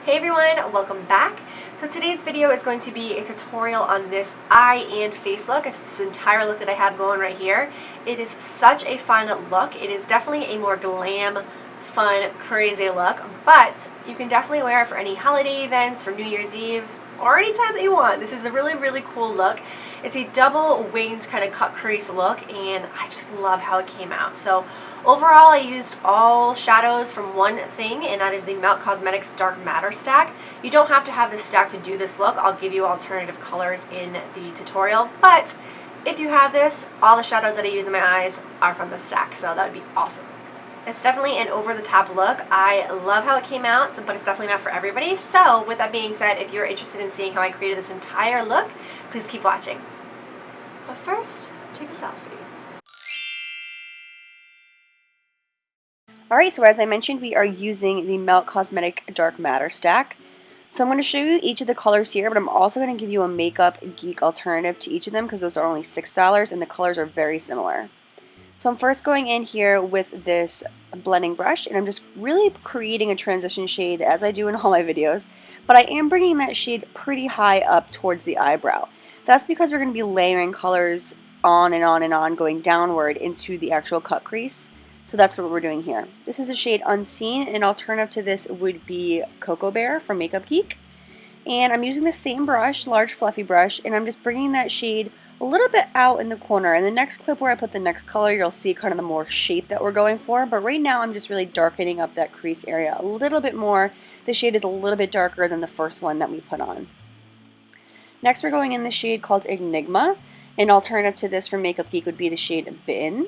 Hey everyone, welcome back. So today's video is going to be a tutorial on this eye and face look. It's this entire look that I have going right here. It is such a fun look. It is definitely a more glam, fun, crazy look, but you can definitely wear it for any holiday events, for New Year's Eve, or any time that you want. This is a really, really cool look. It's a double winged kind of cut crease look, and I just love how it came out. So overall, I used all shadows from one thing, and that is the Melt Cosmetics Dark Matter stack. You don't have to have this stack to do this look. I'll give you alternative colors in the tutorial, but if you have this, all the shadows that I use in my eyes are from the stack, so that would be awesome. It's definitely an over-the-top look. I love how it came out, but it's definitely not for everybody. So with that being said, if you're interested in seeing how I created this entire look, please keep watching. But first, take a selfie. Alright, so as I mentioned, we are using the Melt Cosmetic Dark Matter stack. So I'm going to show you each of the colors here, but I'm also going to give you a Makeup Geek alternative to each of them because those are only $6 and the colors are very similar. So I'm first going in here with this blending brush, and I'm just really creating a transition shade as I do in all my videos, but I am bringing that shade pretty high up towards the eyebrow. That's because we're going to be layering colors on and on and on, going downward into the actual cut crease. So that's what we're doing here. This is a shade Unseen, and alternative to this would be Cocoa Bear from Makeup Geek. And I'm using the same brush, large fluffy brush, and I'm just bringing that shade a little bit out in the corner. In the next clip where I put the next color, you'll see kind of the more shape that we're going for, but right now I'm just really darkening up that crease area a little bit more. The shade is a little bit darker than the first one that we put on. Next we're going in the shade called Enigma. An alternative to this from Makeup Geek would be the shade Bitten.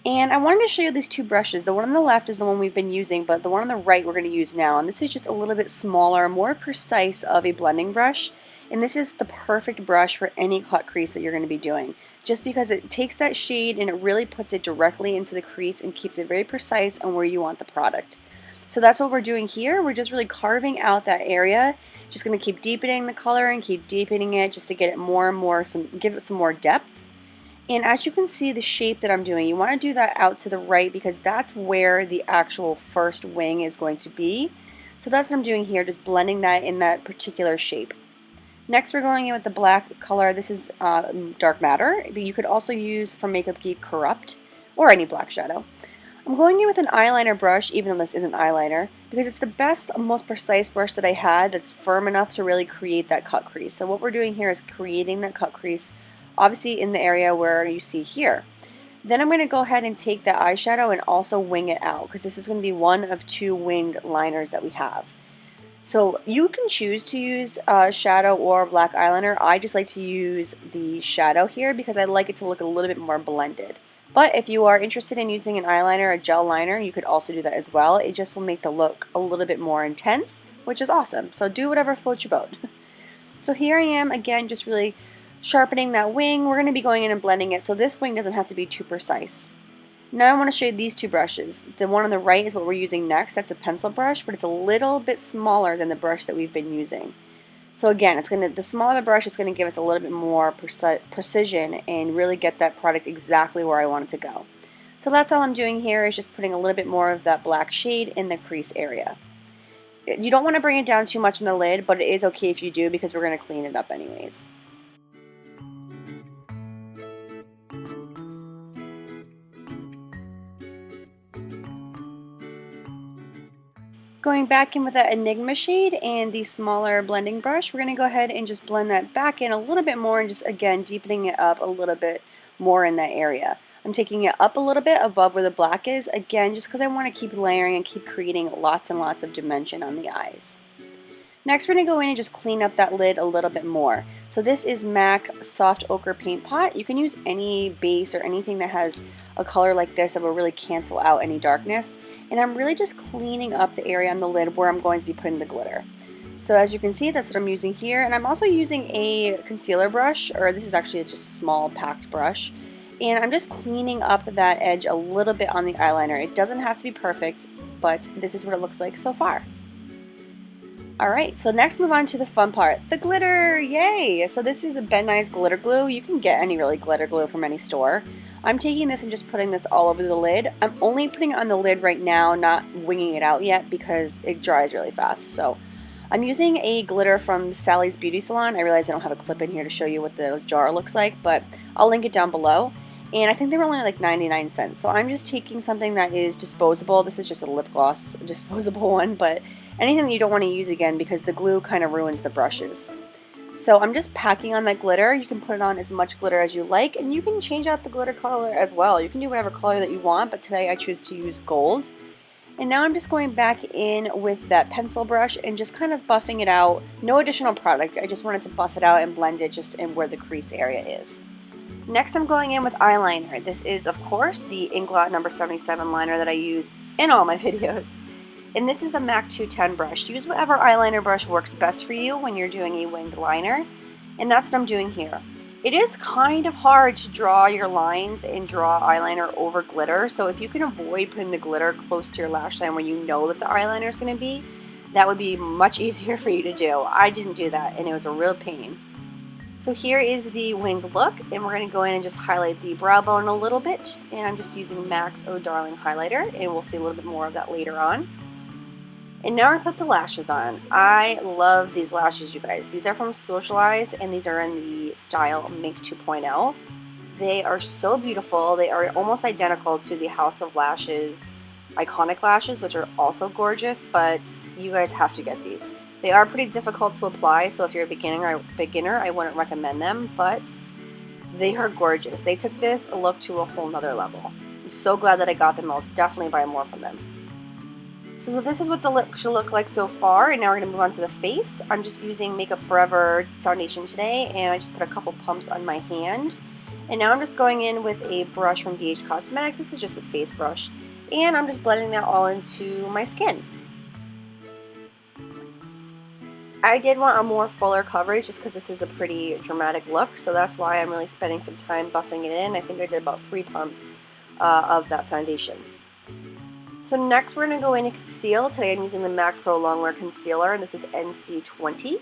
And I wanted to show you these two brushes. The one on the left is the one we've been using, but the one on the right we're going to use now. And this is just a little bit smaller, more precise of a blending brush. And this is the perfect brush for any cut crease that you're going to be doing, just because it takes that shade and it really puts it directly into the crease and keeps it very precise on where you want the product. So that's what we're doing here. We're just really carving out that area, just going to keep deepening the color and keep deepening it just to get it more and more, give it some more depth. And as you can see, the shape that I'm doing, you want to do that out to the right because that's where the actual first wing is going to be. So that's what I'm doing here, just blending that in that particular shape. Next we're going in with the black color. This is Dark Matter, but you could also use from Makeup Geek Corrupt or any black shadow. I'm going in with an eyeliner brush, even though this isn't eyeliner, because it's the best, most precise brush that I had that's firm enough to really create that cut crease. So what we're doing here is creating that cut crease, obviously in the area where you see here. Then I'm going to go ahead and take that eyeshadow and also wing it out, because this is going to be one of two winged liners that we have. So you can choose to use shadow or black eyeliner. I just like to use the shadow here because I like it to look a little bit more blended. But if you are interested in using an eyeliner, a gel liner, you could also do that as well. It just will make the look a little bit more intense, which is awesome. So do whatever floats your boat. So here I am again, just really sharpening that wing. We're going to be going in and blending it, so this wing doesn't have to be too precise. Now I want to show you these two brushes. The one on the right is what we're using next. That's a pencil brush, but it's a little bit smaller than the brush that we've been using. So again, the smaller the brush, it's going to give us a little bit more precision and really get that product exactly where I want it to go. So that's all I'm doing here, is just putting a little bit more of that black shade in the crease area. You don't want to bring it down too much in the lid, but it is okay if you do because we're going to clean it up anyways. Going back in with that Enigma shade and the smaller blending brush, we're going to go ahead and just blend that back in a little bit more and just again deepening it up a little bit more in that area. I'm taking it up a little bit above where the black is, again just because I want to keep layering and keep creating lots and lots of dimension on the eyes. Next we're going to go in and just clean up that lid a little bit more. So this is MAC Soft Ochre Paint Pot. You can use any base or anything that has a color like this that will really cancel out any darkness. And I'm really just cleaning up the area on the lid where I'm going to be putting the glitter. So as you can see, that's what I'm using here. And I'm also using a concealer brush, or this is actually just a small packed brush. And I'm just cleaning up that edge a little bit on the eyeliner. It doesn't have to be perfect, but this is what it looks like so far. Alright, so next move on to the fun part, the glitter, yay! So this is a Ben Nye's Glitter Glue. You can get any really glitter glue from any store. I'm taking this and just putting this all over the lid. I'm only putting it on the lid right now, not winging it out yet because it dries really fast. So I'm using a glitter from Sally's Beauty Salon. I realize I don't have a clip in here to show you what the jar looks like, but I'll link it down below. And I think they were only like 99 cents. So I'm just taking something that is disposable. This is just a lip gloss, a disposable one, but anything that you don't want to use again because the glue kind of ruins the brushes. So I'm just packing on that glitter. You can put it on as much glitter as you like, and you can change out the glitter color as well. You can do whatever color that you want, but today I choose to use gold. And now I'm just going back in with that pencil brush and just kind of buffing it out. No additional product. I just wanted to buff it out and blend it just in where the crease area is. Next I'm going in with eyeliner. This is, of course, the Inglot number 77 liner that I use in all my videos. And this is the MAC 210 brush. Use whatever eyeliner brush works best for you when you're doing a winged liner. And that's what I'm doing here. It is kind of hard to draw your lines and draw eyeliner over glitter. So if you can avoid putting the glitter close to your lash line where you know that the eyeliner is going to be, that would be much easier for you to do. I didn't do that and it was a real pain. So here is the winged look, and we're going to go in and just highlight the brow bone a little bit. And I'm just using MAC's Oh Darling highlighter, and we'll see a little bit more of that later on. And now I put the lashes on. I love these lashes, you guys. These are from Socialize, and these are in the style Mink 2.0. They are so beautiful. They are almost identical to the House of Lashes iconic lashes, which are also gorgeous, but you guys have to get these. They are pretty difficult to apply, so if you're a beginner, I wouldn't recommend them, but they are gorgeous. They took this look to a whole nother level. I'm so glad that I got them. I'll definitely buy more from them. So this is what the lip should look like so far, and now we're going to move on to the face. I'm just using Makeup Forever foundation today, and I just put a couple pumps on my hand. And now I'm just going in with a brush from BH Cosmetics. This is just a face brush, and I'm just blending that all into my skin. I did want a more fuller coverage just because this is a pretty dramatic look, so that's why I'm really spending some time buffing it in. I think I did about 3 pumps of that foundation. So next we're going to go in and conceal. Today I'm using the MAC Prolongwear Concealer, and this is NC20.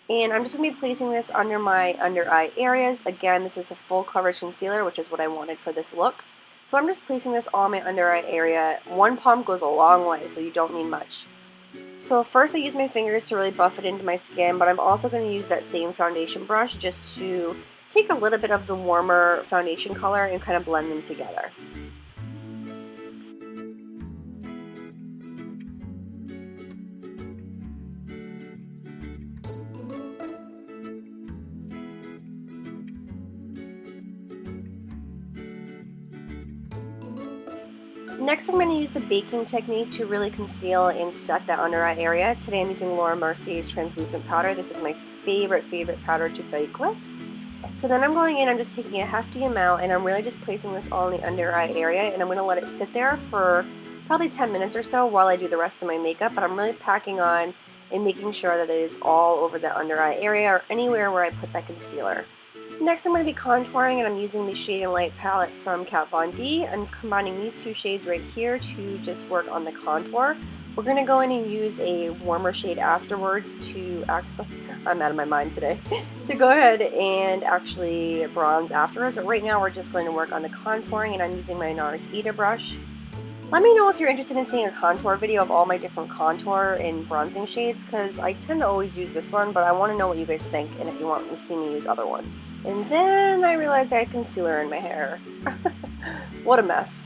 And I'm just going to be placing this under my under eye areas. Again, this is a full coverage concealer, which is what I wanted for this look. So I'm just placing this on my under eye area. 1 pump goes a long way, so you don't need much. So first I use my fingers to really buff it into my skin, but I'm also going to use that same foundation brush just to take a little bit of the warmer foundation color and kind of blend them together. Next I'm going to use the baking technique to really conceal and set that under eye area. Today I'm using Mercier's Transluscent powder. This is my favorite powder to bake with. So then I'm going in, I'm just taking a hefty amount, and I'm really just placing this all in the under eye area, and I'm going to let it sit there for probably 10 minutes or so while I do the rest of my makeup. But I'm really packing on and making sure that it is all over the under eye area or anywhere where I put that concealer. Next I'm going to be contouring, and I'm using the Shade and Light palette from Kat Von D. I'm combining these 2 shades right here to just work on the contour. We're going to go in and use a warmer shade afterwards to, I'm out of my mind today, to go ahead and actually bronze afterwards. But right now we're just going to work on the contouring, and I'm using my NARS Ita brush. Let me know if you're interested in seeing a contour video of all my different contour and bronzing shades, because I tend to always use this one, but I want to know what you guys think and if you want to see me use other ones. And then I realized I had concealer in my hair. What a mess.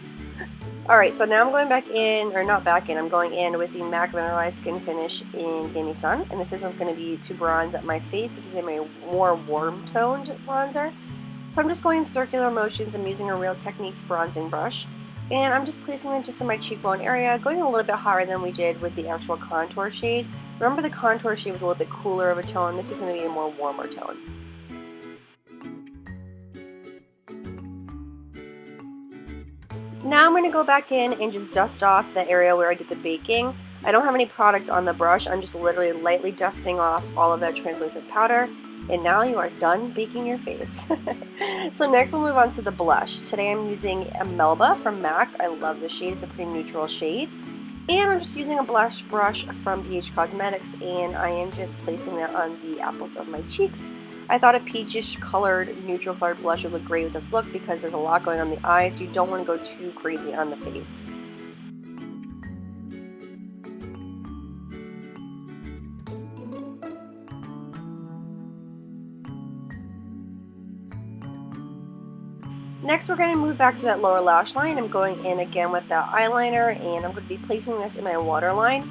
Alright, so now I'm going back in, or not back in, I'm going in with the MAC Mineralized Skin Finish in Gimme Sun, and this isn't going to be to bronze at my face. This is a more warm-toned bronzer. So I'm just going in circular motions. I'm using a Real Techniques bronzing brush. And I'm just placing it just in my cheekbone area, going a little bit higher than we did with the actual contour shade. Remember, the contour shade was a little bit cooler of a tone. This is going to be a more warmer tone. Now I'm going to go back in and just dust off the area where I did the baking. I don't have any products on the brush. I'm just literally lightly dusting off all of that translucent powder. And now you are done baking your face. So next we'll move on to the blush. Today I'm using a Melba from MAC. I love this shade. It's a pretty neutral shade. And I'm just using a blush brush from BH Cosmetics, and I am just placing that on the apples of my cheeks. I thought a peachish colored, neutral colored blush would look great with this look because there's a lot going on the eyes, so you don't want to go too crazy on the face. Next, we're going to move back to that lower lash line. I'm going in again with that eyeliner, and I'm going to be placing this in my waterline.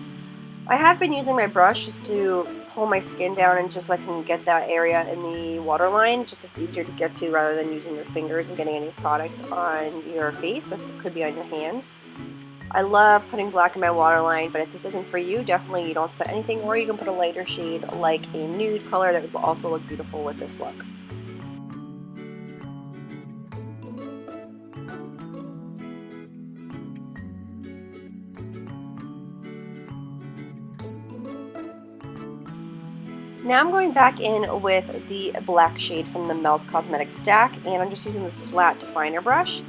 I have been using my brush just to pull my skin down and just so I can get that area in the waterline, just so it's easier to get to rather than using your fingers and getting any product on your face. That could be on your hands. I love putting black in my waterline, but if this isn't for you, definitely you don't have to put anything, or you can put a lighter shade like a nude color that will also look beautiful with this look. Now I'm going back in with the black shade from the Melt Cosmetics stack, and I'm just using this flat definer brush.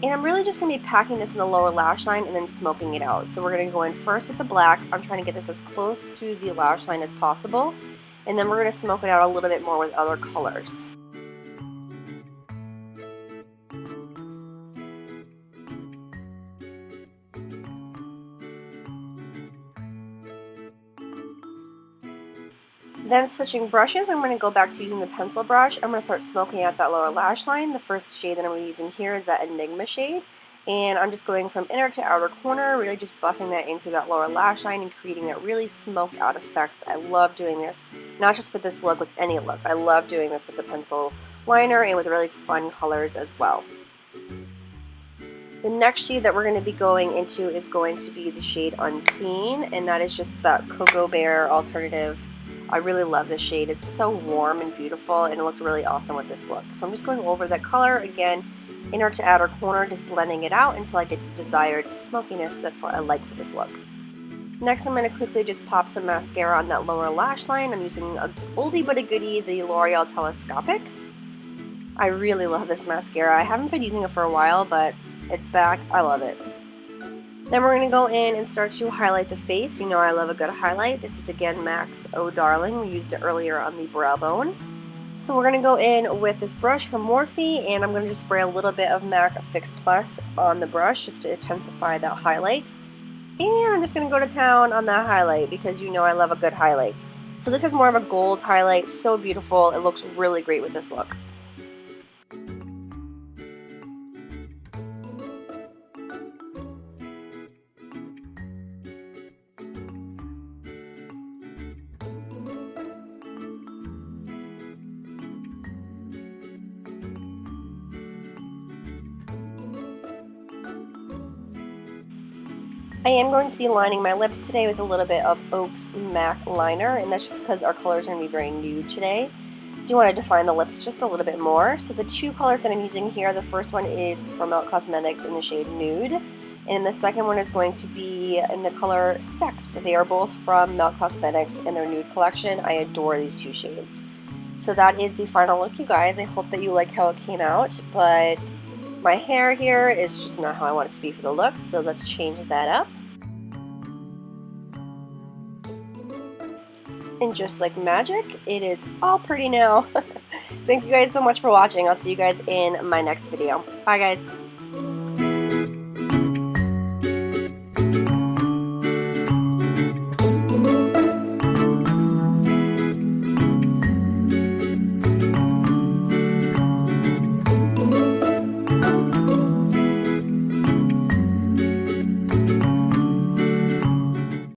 And I'm really just going to be packing this in the lower lash line and then smoking it out. So we're going to go in first with the black. I'm trying to get this as close to the lash line as possible. And then we're going to smoke it out a little bit more with other colors. Then switching brushes, I'm going to go back to using the pencil brush. I'm going to start smoking out that lower lash line. The first shade that I'm using here is that Enigma shade. And I'm just going from inner to outer corner, really just buffing that into that lower lash line and creating that really smoked out effect. I love doing this, not just with this look, with any look. I love doing this with the pencil liner and with really fun colors as well. The next shade that we're going to be going into is going to be the shade Unseen, and that is just that Cocoa Bear alternative. I really love this shade. It's so warm and beautiful, and it looked really awesome with this look. So I'm just going over that color again, inner to outer corner, just blending it out until I get the desired smokiness that I like for this look. Next, I'm going to quickly just pop some mascara on that lower lash line. I'm using a oldie but a goodie, the L'Oreal Telescopic. I really love this mascara. I haven't been using it for a while, but it's back. I love it. Then we're going to go in and start to highlight the face. You know I love a good highlight. This is again MAC's Oh Darling. We used it earlier on the brow bone. So we're going to go in with this brush from Morphe, and I'm going to just spray a little bit of MAC Fix Plus on the brush just to intensify that highlight. And I'm just going to go to town on that highlight because you know I love a good highlight. So this is more of a gold highlight. So beautiful. It looks really great with this look. I am going to be lining my lips today with a little bit of Oak's MAC liner, and that's just because our colors are going to be very nude today. So you want to define the lips just a little bit more. So the two colors that I'm using here, the first one is from Melt Cosmetics in the shade Nude, and the second one is going to be in the color Sext. They are both from Melt Cosmetics in their Nude collection. I adore these two shades. So that is the final look, you guys. I hope that you like how it came out, but my hair here is just not how I want it to be for the look, so let's change that up. And just like magic, it is all pretty now. Thank you guys so much for watching. I'll see you guys in my next video. Bye guys.